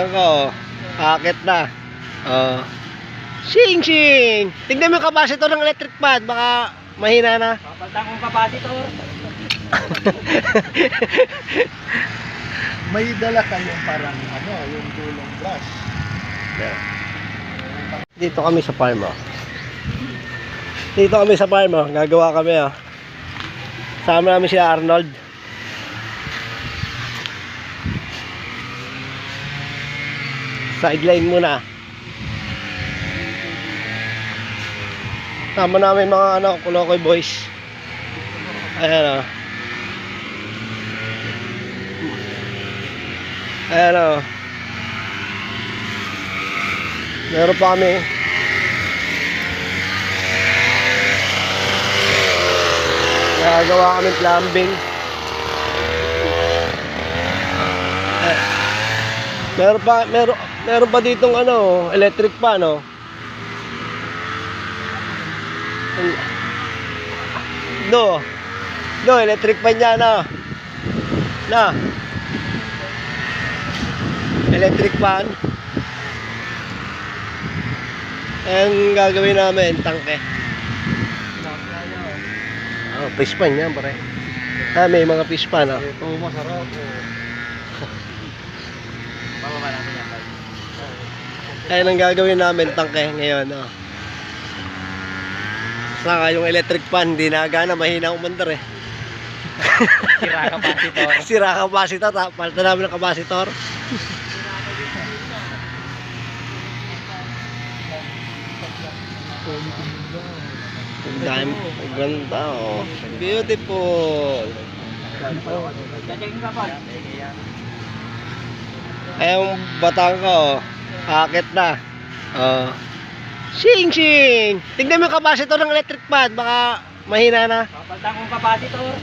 Ako, akit na. Oh. Sing sing. Tingnan mo yung capacitor ng electric fan, baka mahina na. Papaltan kong capacitor. May dala kayong parang yung gulong brush. Dito kami sa farm, oh. Dito kami sa farm, oh. Gagawa kami, oh. Sama namin sila Arnold. Sideline muna. Sama namin mga Kulokoy boys. Ayan, oh. Ayan, oh. Meron pa kami. Nagagawa kami plumbing. Meron pa ditong electric pan, no. Do, electric pan niya na. Electric pan. Ang gagawin namin, tangke. Fish pan yan, pare. May mga fish pan, ah. Ito masarap. Bababa natin yan. Ayan ang gagawin namin, tangke, ngayon, oh. Saka yung electric pan, hindi nagana, mahina umandar, eh. Sira capacitor. Sira capacitor, palitan namin ng capacitor. Ang ganda, oh. Beautiful. Ay, yung batang ko, akit na. Oh. Sing sing. Tingnan mo yung capacitor ng electric fan, baka mahina na. Papaltan kong capacitor.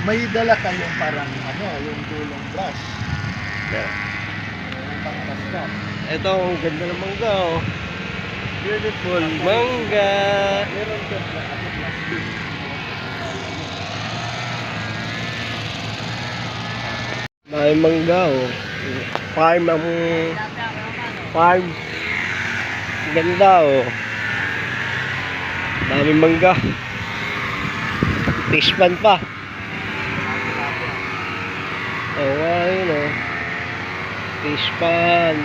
May dala kayong parang yung gulong brush. Ito, ang ganda ng mangga, oh. Beautiful mangga. Meron ka plastic. May mangga, oh. Farm. Ganda, oh. Daming mangga. Fish pan pa. Oh, ayun, oh. Fish pan.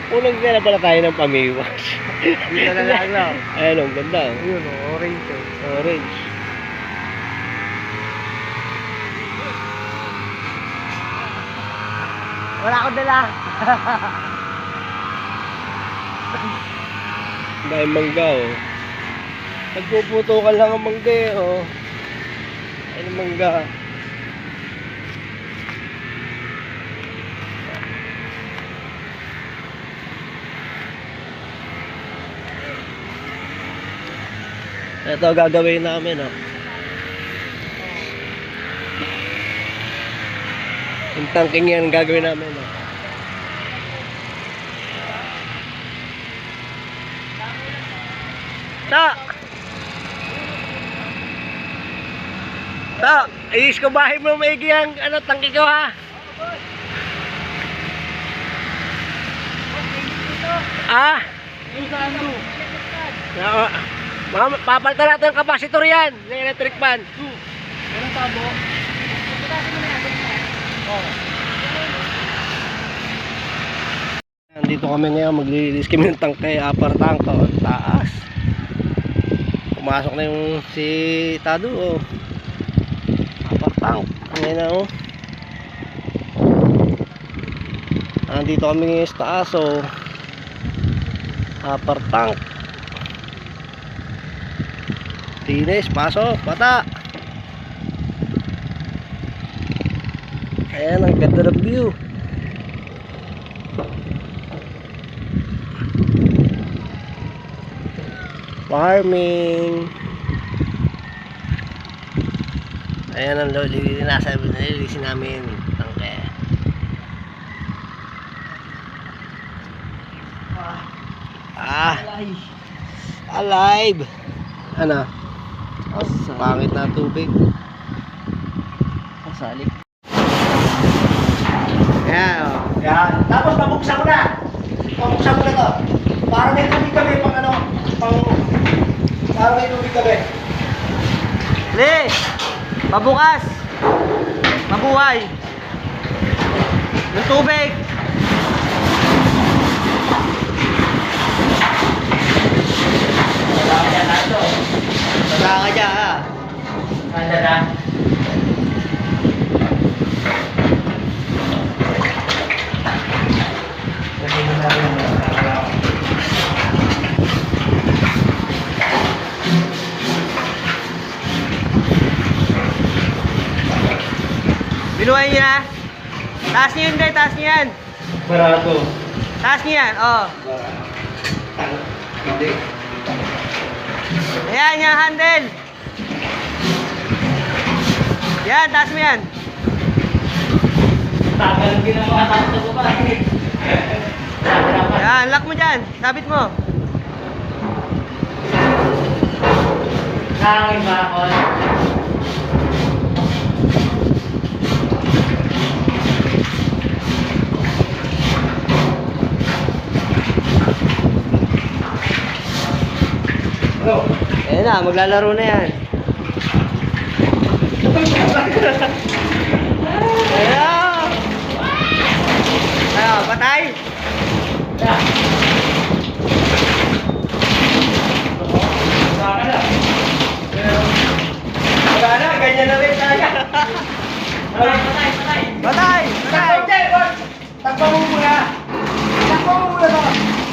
Unang gana pala tayo ng pamiwas. Dito na lang, no? Ayun, ang ganda, oh. Ayun, orange. Orange. Wala akong dala. Dahil mangga, oh. Nagpuputukan lang ang mangga, eh, oh. Ayun ang mangga. Ito gagawin namin, oh. Yung tangking yan gagawin namin, oh. Iis ko bahay mo maigi ang tangke ko, ha. Papalitan natin ang capacitor yan ng electric fan. Meron tabo. Nandito kami ngayon, maglilinis kami ng tangke, upper tank, oh, taas. Pumasok na yung si Tado, oh. Upper tank, ngayon na, oh. Nandito kami ngayon sa taas, oh. Upper tank. Tinis, pasok, bata. Ayan, ang ganda ng view. Farming. Ayan ang nililisin namin tangke. Alive. Ano? Pangit na tubig. Salik. Ayan, oh. Yan. Tapos pabuksan ko na. Pabuksan ko na to. Para may tubig kami pang ano, para may tubig kami. Le! Pabukas! Mabuhay! Yung tubig! Wala ka dyan, Nando. Wala ka dyan, ha? Nanda na. Binuhay niyo na? Taas niyo yun, Day. Taas niyo yan. Barato. Taas niyo yan, oh. Hindi. Ayan, yung handle. Yan, taas mo yan. Tagal ang ginawa. Tapos ko pa. Yan, lock mo dyan. Sabit mo. Nangin ba ako? Ayan na, maglalaro na yan. Ayan. Ano, patay? Wala na, ganyan na rin tayo. Patay. Patay! Patay! Takpa mo muna. Takpa mo muna to.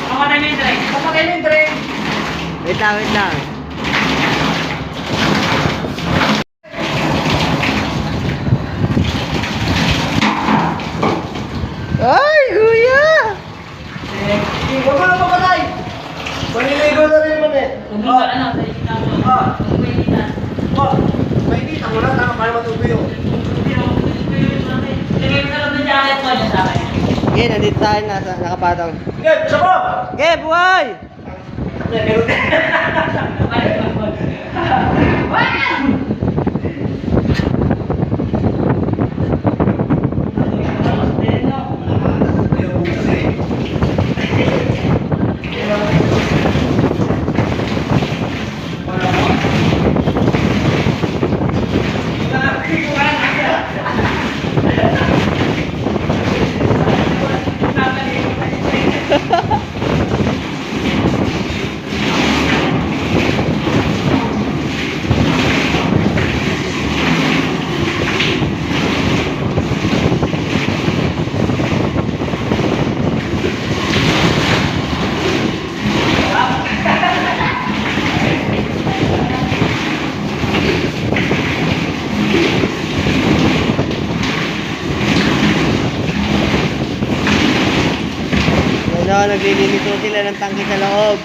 Pamatay mo yung tray. Papatay mo yung drain. Wait lang, wait lang. Ay, kuya! Huwag mo na papatay. Maniligo na rin man eh. Kung hindi ka ano, sa isip mo. Ah. Kung pwede na. Oh, mainita mo lang. Tama para matutuyo. Lagay mo na lang ng jacket mo dyan sa akin. Okay, nandito tayo, nakapatong. Sige, bisa mo. Okay, buhay! Meron din. Balik lang mo. Ano, naglililito sila ng tangke sa loob.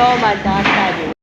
Romad.